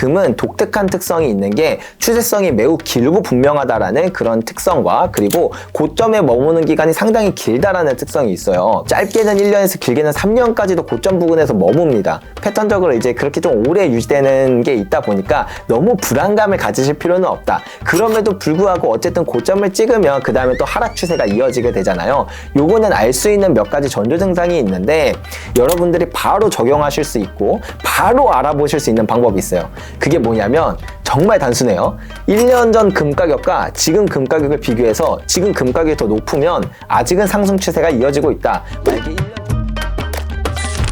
금은 독특한 특성이 있는 게 추세성이 매우 길고 분명하다라는 그런 특성과 그리고 고점에 머무는 기간이 상당히 길다라는 특성이 있어요. 짧게는 1년에서 길게는 3년까지도 고점 부근에서 머뭅니다. 패턴적으로 이제 그렇게 좀 오래 유지되는 게 있다 보니까 너무 불안감을 가지실 필요는 없다. 그럼에도 불구하고 어쨌든 고점을 찍으면 그 다음에 또 하락 추세가 이어지게 되잖아요. 요거는 알 수 있는 몇 가지 전조 증상이 있는데 여러분들이 바로 적용하실 수 있고 바로 알아보실 수 있는 방법이 있어요. 그게 뭐냐면 정말 단순해요. 1년 전 금 가격과 지금 금 가격을 비교해서 지금 금 가격이 더 높으면 아직은 상승 추세가 이어지고 있다. 만약에 1년...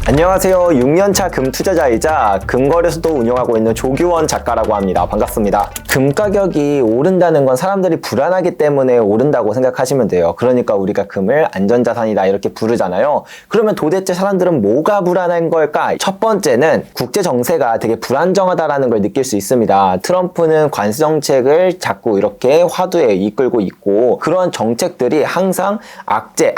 안녕하세요. 6년차 금 투자자이자 금거래소도 운영하고 있는 조규원 작가라고 합니다. 반갑습니다. 금 가격이 오른다는 건 사람들이 불안하기 때문에 오른다고 생각하시면 돼요. 그러니까 우리가 금을 안전자산이다 이렇게 부르잖아요. 그러면 도대체 사람들은 뭐가 불안한 걸까? 첫 번째는 국제 정세가 되게 불안정하다라는 걸 느낄 수 있습니다. 트럼프는 관세 정책을 자꾸 이렇게 화두에 이끌고 있고 그런 정책들이 항상 악재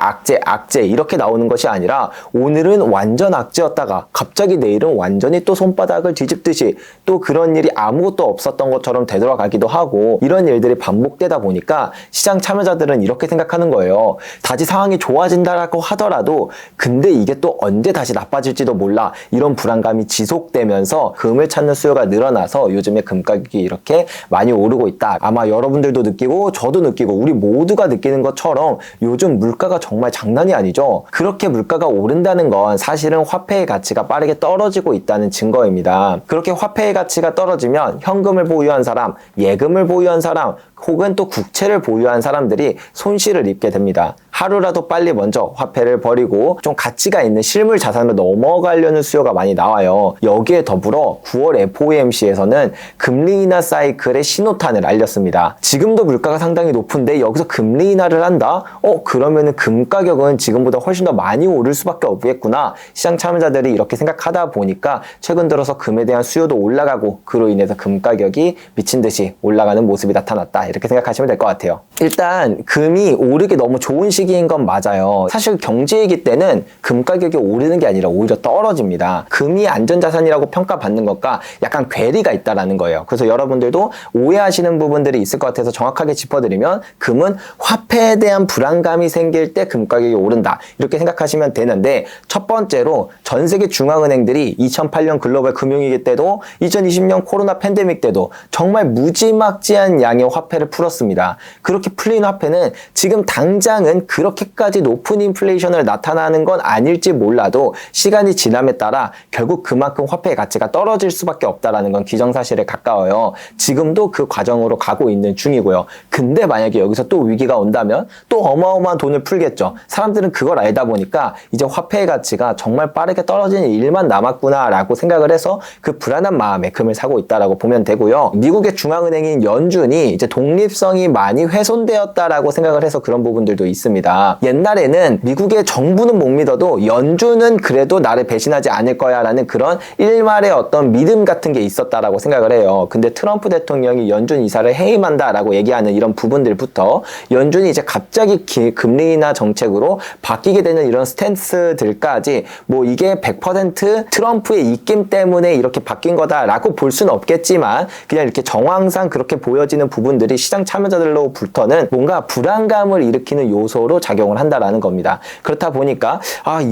이렇게 나오는 것이 아니라 오늘은 완전 악재였다가 갑자기 내일은 완전히 또 손바닥을 뒤집듯이 또 그런 일이 아무것도 없었던 것처럼 되돌아가기도 하고 이런 일들이 반복되다 보니까 시장 참여자들은 이렇게 생각하는 거예요. 다시 상황이 좋아진다라고 하더라도 근데 이게 또 언제 다시 나빠질지도 몰라. 이런 불안감이 지속되면서 금을 찾는 수요가 늘어나서 요즘에 금 가격이 이렇게 많이 오르고 있다. 아마 여러분들도 느끼고 저도 느끼고 우리 모두가 느끼는 것처럼 요즘 물가가 정말 장난이 아니죠. 그렇게 물가가 오른다는 건 사실은 화폐의 가치가 빠르게 떨어지고 있다는 증거입니다. 그렇게 화폐의 가치가 떨어지면 현금을 보유한 사람, 예금을 보유한 사람, 혹은 또 국채를 보유한 사람들이 손실을 입게 됩니다. 하루라도 빨리 먼저 화폐를 버리고 좀 가치가 있는 실물 자산으로 넘어가려는 수요가 많이 나와요. 여기에 더불어 9월 FOMC에서는 금리 인하 사이클의 신호탄을 알렸습니다. 지금도 물가가 상당히 높은데 여기서 금리 인하를 한다? 그러면은 금 가격은 지금보다 훨씬 더 많이 오를 수밖에 없겠구나. 시장 참여자들이 이렇게 생각하다 보니까 최근 들어서 금에 대한 수요도 올라가고 그로 인해서 금 가격이 미친 듯이 올라가는 모습이 나타났다. 이렇게 생각하시면 될 것 같아요. 일단 금이 오르기 너무 좋은 시기인 건 맞아요. 사실 경제위기 때는 금 가격이 오르는 게 아니라 오히려 떨어집니다. 금이 안전자산이라고 평가받는 것과 약간 괴리가 있다라는 거예요. 그래서 여러분들도 오해하시는 부분들이 있을 것 같아서 정확하게 짚어드리면 금은 화폐에 대한 불안감이 생길 때 금 가격이 오른다. 이렇게 생각하시면 되는데 첫 번째로 전 세계 중앙은행들이 2008년 글로벌 금융위기 때도 2020년 코로나 팬데믹 때도 정말 무지막지한 양의 화폐를 풀었습니다. 그렇게 풀린 화폐는 지금 당장은 그렇게까지 높은 인플레이션을 나타나는 건 아닐지 몰라도 시간이 지남에 따라 결국 그만큼 화폐의 가치가 떨어질 수밖에 없다라는 건 기정사실에 가까워요. 지금도 그 과정으로 가고 있는 중이고요. 근데 만약에 여기서 또 위기가 온다면 또 어마어마한 돈을 풀겠죠. 사람들은 그걸 알다 보니까 이제 화폐의 가치가 정말 빠르게 떨어지는 일만 남았구나 라고 생각을 해서 그 불안한 마음에 금을 사고 있다라고 보면 되고요. 미국의 중앙은행인 연준이 이제 독립성이 많이 훼손되었다라고 생각을 해서 그런 부분들도 있습니다. 옛날에는 미국의 정부는 못 믿어도 연준은 그래도 나를 배신하지 않을 거야 라는 그런 일말의 어떤 믿음 같은 게 있었다라고 생각을 해요. 근데 트럼프 대통령이 연준 이사를 해임한다라고 얘기하는 이런 부분들부터 연준이 이제 갑자기 금리 인하 정책으로 바뀌게 되는 이런 스탠스들까지 뭐 이게 100% 트럼프의 입김 때문에 이렇게 바뀐 거다라고 볼 수는 없겠지만 그냥 이렇게 정황상 그렇게 보여지는 부분들이 시장 참여자들로부터는 뭔가 불안감을 일으키는 요소로 작용을 한다라는 겁니다. 그렇다 보니까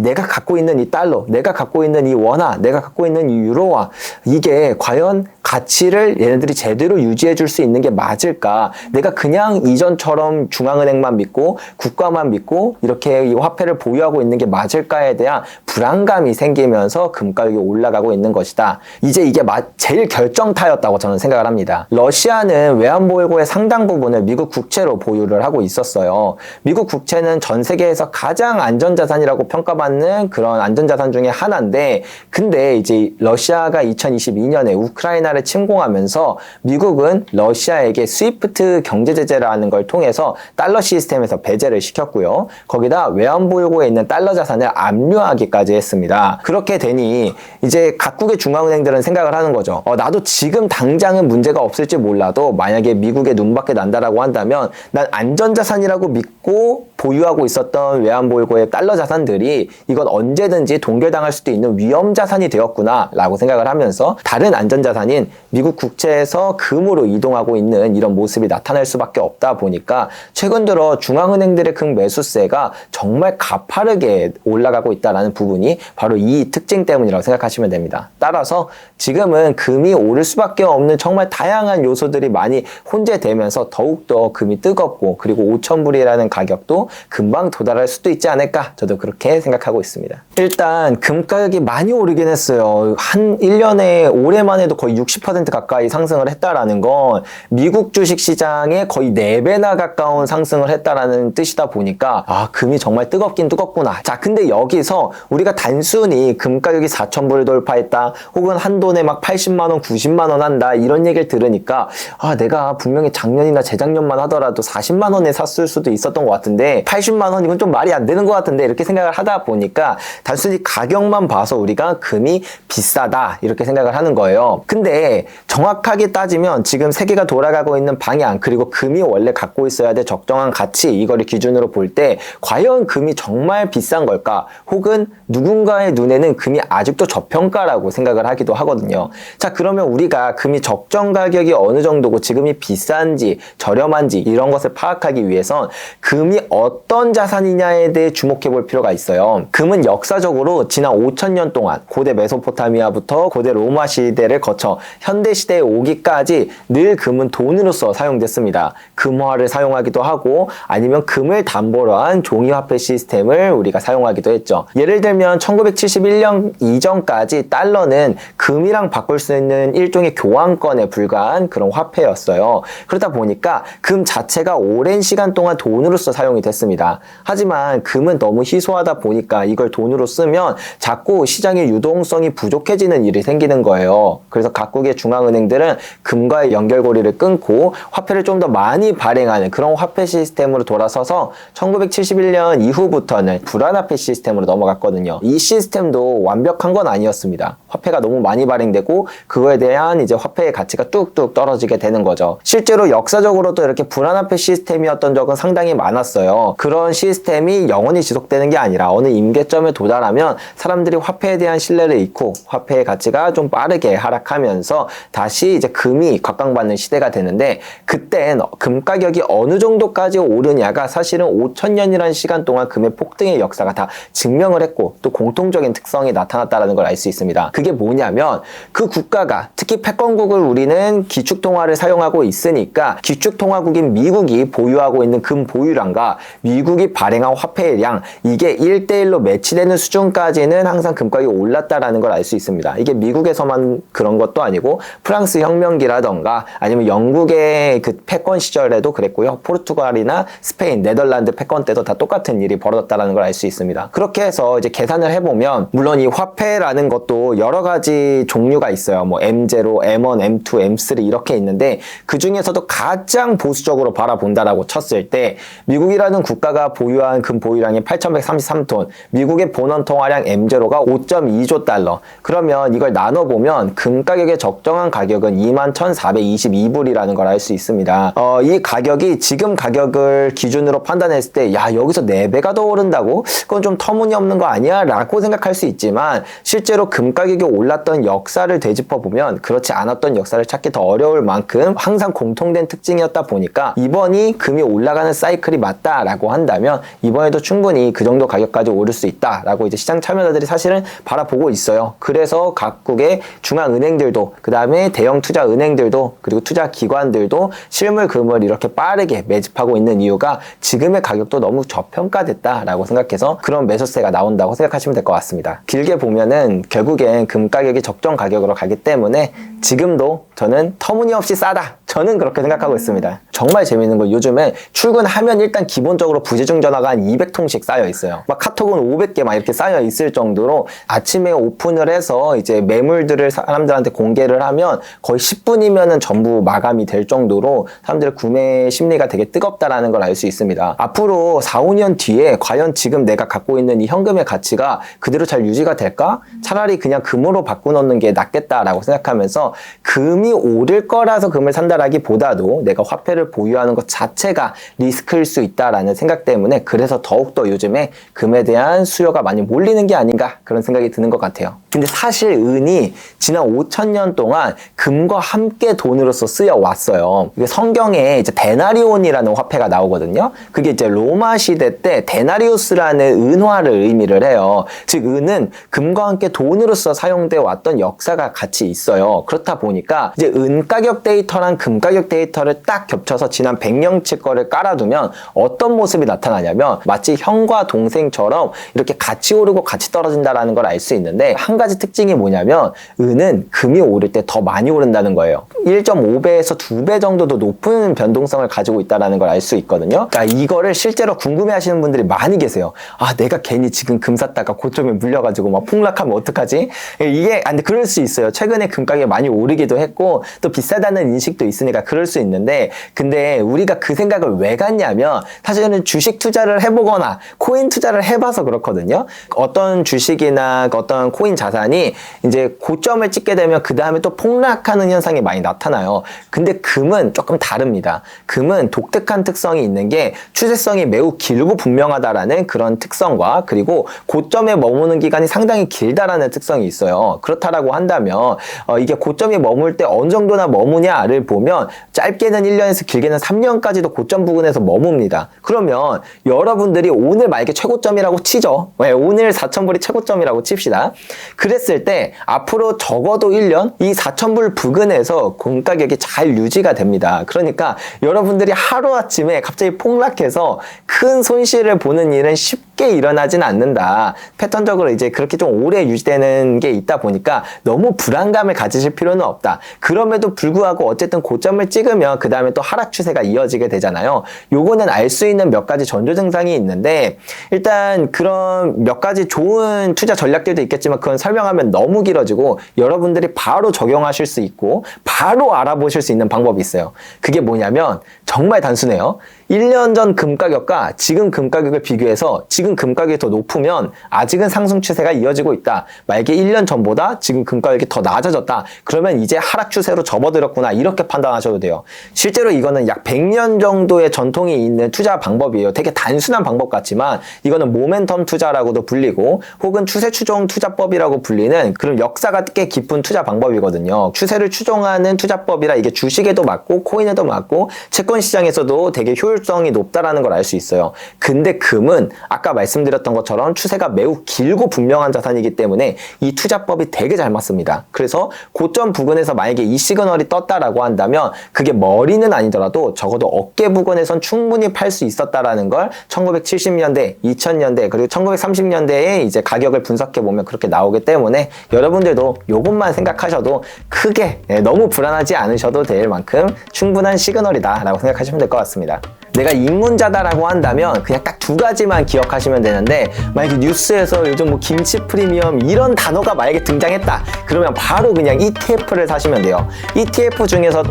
내가 갖고 있는 이 달러, 내가 갖고 있는 이 원화, 내가 갖고 있는 이 유로화 이게 과연 가치를 얘네들이 제대로 유지해 줄 수 있는 게 맞을까? 내가 그냥 이전처럼 중앙은행만 믿고 국가만 믿고 이렇게 이 화폐를 보유하고 있는 게 맞을까에 대한 불안감이 생기면서 금 가격이 올라가고 있는 것이다. 이제 이게 제일 결정타였다고 저는 생각을 합니다. 러시아는 외환보유고의 상당 부분을 미국 국채로 보유를 하고 있었어요. 미국 국채는 전 세계에서 가장 안전자산이라고 평가받는 그런 안전자산 중에 하나인데 근데 이제 러시아가 2022년에 우크라이나를 침공하면서 미국은 러시아에게 스위프트 경제제재라는 걸 통해서 달러 시스템에서 배제를 시켰고요. 거기다 외환보유고에 있는 달러 자산을 압류하기까지 했습니다. 그렇게 되니 이제 각국의 중앙은행들은 생각을 하는 거죠. 나도 지금 당장은 문제가 없을지 몰라도 만약에 미국의 눈밖에 난다라고 한다면 난 안전자산이라고 믿고 보유하고 있었던 외환보유고의 달러 자산들이 이건 언제든지 동결당할 수도 있는 위험 자산이 되었구나 라고 생각을 하면서 다른 안전자산인 미국 국채에서 금으로 이동하고 있는 이런 모습이 나타날 수밖에 없다 보니까 최근 들어 중앙은행들의 금 매수세가 정말 가파르게 올라가고 있다는 부분이 바로 이 특징 때문이라고 생각하시면 됩니다. 따라서 지금은 금이 오를 수밖에 없는 정말 다양한 요소들이 많이 혼재되면서 더욱더 금이 뜨겁고 그리고 5,000불이라는 가격도 금방 도달할 수도 있지 않을까, 저도 그렇게 생각하고 있습니다. 일단 금 가격이 많이 오르긴 했어요. 한 1년에 올해만 해도 거의 60% 가까이 상승을 했다라는 건 미국 주식시장에 거의 4배나 가까운 상승을 했다라는 뜻이다 보니까 금이 정말 뜨겁긴 뜨겁구나. 자, 근데 여기서 우리가 단순히 금 가격이 4,000불을 돌파했다 혹은 한 돈에 막 80만원 90만원 한다 이런 얘기를 들으니까 내가 분명히 작년이나 재작년만 하더라도 40만원에 샀을 수도 있었던 것 같은데 80만원 이건 좀 말이 안 되는 것 같은데 이렇게 생각을 하다 보니까 단순히 가격만 봐서 우리가 금이 비싸다 이렇게 생각을 하는 거예요. 근데 정확하게 따지면 지금 세계가 돌아가고 있는 방향 그리고 금이 원래 갖고 있어야 될 적정한 가치 이거를 기준으로 볼 때 과연 금이 정말 비싼 걸까, 혹은 누군가의 눈에는 금이 아직도 저평가라고 생각을 하기도 하거든요. 자, 그러면 우리가 금이 적정 가격이 어느 정도고 지금이 비싼지 저렴한지 이런 것을 파악하기 위해선 금이 어떤 자산이냐에 대해 주목해 볼 필요가 있어요. 금은 역사적으로 지난 5,000년 동안 고대 메소포타미아부터 고대 로마 시대를 거쳐 현대 시대에 오기까지 늘 금은 돈으로서 사용됐습니다. 금화를 사용하기도 하고 아니면 금을 담보로 한 종이화폐 시스템을 우리가 사용하기도 했죠. 예를 들면 1971년 이전까지 달러는 금이랑 바꿀 수 있는 일종의 교환권에 불과한 그런 화폐였어요. 그러다 보니까 금 자체가 오랜 시간 동안 돈으로서 사용이 됐습니다. 하지만 금은 너무 희소하다 보니까 이걸 돈으로 쓰면 자꾸 시장의 유동성이 부족해지는 일이 생기는 거예요. 그래서 각국의 중앙은행들은 금과의 연결고리를 끊고 화폐를 좀 더 많이 발행하는 그런 화폐 시스템으로 돌아서서 1971년 이후부터는 불안화폐 시스템으로 넘어갔거든요. 이 시스템도 완벽한 건 아니었습니다. 화폐가 너무 많이 발행되고 그거에 대한 이제 화폐의 가치가 뚝뚝 떨어지게 되는 거죠. 실제로 역사적으로도 이렇게 불안화폐 시스템이었던 적은 상당히 많았어요. 그런 시스템이 영원히 지속되는 게 아니라 어느 임계점에 도달하면 사람들이 화폐에 대한 신뢰를 잃고 화폐의 가치가 좀 빠르게 하락하면서 다시 이제 금이 각광받는 시대가 되는데, 그땐 금 가격이 어느 정도까지 오르냐가 사실은 5,000년이라는 시간 동안 금의 폭등의 역사가 다 증명을 했고 또 공통적인 특성이 나타났다는 걸 알 수 있습니다. 그게 뭐냐면 그 국가가, 특히 패권국을 우리는 기축통화를 사용하고 있으니까 기축통화국인 미국이 보유하고 있는 금 보유량과 미국이 발행한 화폐의 량, 이게 1대1로 매치되는 수준까지는 항상 금가격이 올랐다라는 걸 알 수 있습니다. 이게 미국에서만 그런 것도 아니고 프랑스 혁명기라던가 아니면 영국의 그 패권 시절에도 그랬고요. 포르투갈이나 스페인, 네덜란드 패권 때도 다 똑같은 일이 벌어졌다는 걸 알 수 있습니다. 그렇게 해서 이제 계산을 해보면 물론 이 화폐라는 것도 여러 가지 종류가 있어요. 뭐 M0, M1, M2, M3 이렇게 있는데 그 중에서도 가장 보수적으로 바라본다라고 쳤을 때 미국이라는 국가가 보유한 금 보유량이 8,133톤, 미국의 본원 통화량 M0가 5.2조 달러. 그러면 이걸 나눠보면 금 가격의 적정한 가격은 21,422불이라는 걸 알 수 있습니다. 이 가격이 지금 가격을 기준으로 판단했을 때 여기서 4배가 더 오른다고? 그건 좀 터무니없는 거 아니야? 라고 생각할 수 있지만 실제로 금 가격이 올랐던 역사를 되짚어보면 그렇지 않았던 역사를 찾기 더 어려울 만큼 항상 공통된 특징이었다 보니까 이번이 금이 올라가는 사이클이 맞다라고 한다면 이번에도 충분히 그 정도 가격까지 오를 수 있다라고 이제 시장 참여자들이 사실은 바라보고 있어요. 그래서 각국의 중앙은행들도 그 다음에 대형 투자 은행들도 그리고 투자 기관들도 실물 금을 이렇게 빠르게 매집하고 있는 이유가 지금의 가격도 너무 저평가됐다라고 생각해서 그런 매수세가 나온다고 생각하시면 될 것 같습니다. 길게 보면은 결국엔 금 가격이 적정 가격으로 가기 때문에 지금도 저는 터무니없이 싸다, 저는 그렇게 생각하고 있습니다. 정말 재밌는 건 요즘에 출근하면 일단 기본적으로 부재중 전화가 한 200통씩 쌓여 있어요. 막 카톡은 500개 막 이렇게 쌓여 있을 정도로 아침에 오픈을 해서 이제 매물들을 사람들한테 공개를 하면 거의 10분이면은 전부 마감이 될 정도로 사람들의 구매 심리가 되게 뜨겁다라는 걸 알 수 있습니다. 앞으로 4, 5년 뒤에 과연 지금 내가 갖고 있는 이 현금의 가치가 그대로 잘 유지가 될까? 차라리 그냥 금으로 바꿔놓는 게 낫겠다라고 생각하면서 금이 오를 거라서 금을 산다라는 투자라기보다도 내가 화폐를 보유하는 것 자체가 리스크일 수 있다라는 생각 때문에 그래서 더욱더 요즘에 금에 대한 수요가 많이 몰리는 게 아닌가 그런 생각이 드는 것 같아요. 근데 사실 은이 지난 5,000년 동안 금과 함께 돈으로서 쓰여 왔어요. 이게 성경에 이제 데나리온이라는 화폐가 나오거든요. 그게 이제 로마 시대 때 데나리우스라는 은화를 의미를 해요. 즉 은은 금과 함께 돈으로서 사용되어 왔던 역사가 같이 있어요. 그렇다 보니까 이제 은 가격 데이터랑 금 가격 데이터를 딱 겹쳐서 지난 100년치 거를 깔아두면 어떤 모습이 나타나냐면 마치 형과 동생처럼 이렇게 같이 오르고 같이 떨어진다라는 걸 알 수 있는데 한 가지 특징이 뭐냐면 은은 금이 오를 때 더 많이 오른다는 거예요. 1.5배에서 2배 정도도 높은 변동성을 가지고 있다는 걸 알 수 있거든요. 그러니까 이거를 실제로 궁금해 하시는 분들이 많이 계세요. 아, 내가 괜히 지금 금 샀다가 고점에 물려가지고 막 폭락하면 어떡하지? 이게, 근데 그럴 수 있어요. 최근에 금 가격이 많이 오르기도 했고 또 비싸다는 인식도 있으니까 그럴 수 있는데 근데 우리가 그 생각을 왜 갖냐면 사실은 주식 투자를 해보거나 코인 투자를 해봐서 그렇거든요. 어떤 주식이나 어떤 코인 자산이 이제 고점을 찍게 되면 그 다음에 또 폭락하는 현상이 많이 나타나요. 근데 금은 조금 다릅니다. 금은 독특한 특성이 있는 게 추세성이 매우 길고 분명하다라는 그런 특성과 그리고 고점에 머무는 기간이 상당히 길다라는 특성이 있어요. 그렇다라고 한다면 이게 고점이 머물 때 어느 정도나 머무냐를 보면 짧게는 1년에서 길게는 3년까지도 고점 부근에서 머뭅니다. 그러면 여러분들이 오늘 만약에 최고점이라고 치죠. 네, 오늘 4,000불이 최고점이라고 칩시다. 그랬을 때 앞으로 적어도 1년 이 4,000불 부근에서 금 가격이 잘 유지가 됩니다. 그러니까 여러분들이 하루아침에 갑자기 폭락해서 큰 손실을 보는 일은 쉽게 일어나진 않는다. 패턴적으로 이제 그렇게 좀 오래 유지되는 게 있다 보니까 너무 불안감을 가지실 필요는 없다. 그럼에도 불구하고 어쨌든 고점을 찍으면 그 다음에 또 하락 추세가 이어지게 되잖아요. 요거는 알 수 있는 몇 가지 전조 증상이 있는데 일단 그런 몇 가지 좋은 투자 전략들도 있겠지만 그건 설명하면 너무 길어지고 여러분들이 바로 적용하실 수 있고 바로 알아보실 수 있는 방법이 있어요. 그게 뭐냐면 정말 단순해요. 1년 전 금 가격과 지금 금 가격을 비교해서 지금 금 가격이 더 높으면 아직은 상승 추세가 이어지고 있다. 만약에 1년 전보다 지금 금 가격이 더 낮아졌다. 그러면 이제 하락 추세로 접어들었구나. 이렇게 판단하셔도 돼요. 실제로 이거는 약 100년 정도의 전통이 있는 투자 방법이에요. 되게 단순한 방법 같지만 이거는 모멘텀 투자라고도 불리고 혹은 추세 추종 투자법이라고 불리는 그런 역사가 꽤 깊은 투자 방법이거든요. 추세를 추종하는 투자법이라 이게 주식에도 맞고 코인에도 맞고 채권 시장에서도 되게 효율성이 높다라는 걸 알 수 있어요. 근데 금은 아까 말씀드렸던 것처럼 추세가 매우 길고 분명한 자산이기 때문에 이 투자법이 되게 잘 맞습니다. 그래서 고점 부근에서 만약에 이 시그널이 떴다라고 한다면 그게 머리는 아니더라도 적어도 어깨 부근에선 충분히 팔 수 있었다라는 걸 1970년대, 2000년대 그리고 1930년대에 이제 가격을 분석해 보면 그렇게 나오기 때문에 여러분들도 요것만 생각하셔도 크게 너무 불안하지 않으셔도 될 만큼 충분한 시그널이다 라고 생각하시면 될 것 같습니다. 내가 입문자다라고 한다면 그냥 딱 두 가지만 기억하시면 되는데 만약에 뉴스에서 요즘 뭐 김치 프리미엄 이런 단어가 만약에 등장했다 그러면 바로 그냥 ETF를 사시면 돼요. ETF 중에서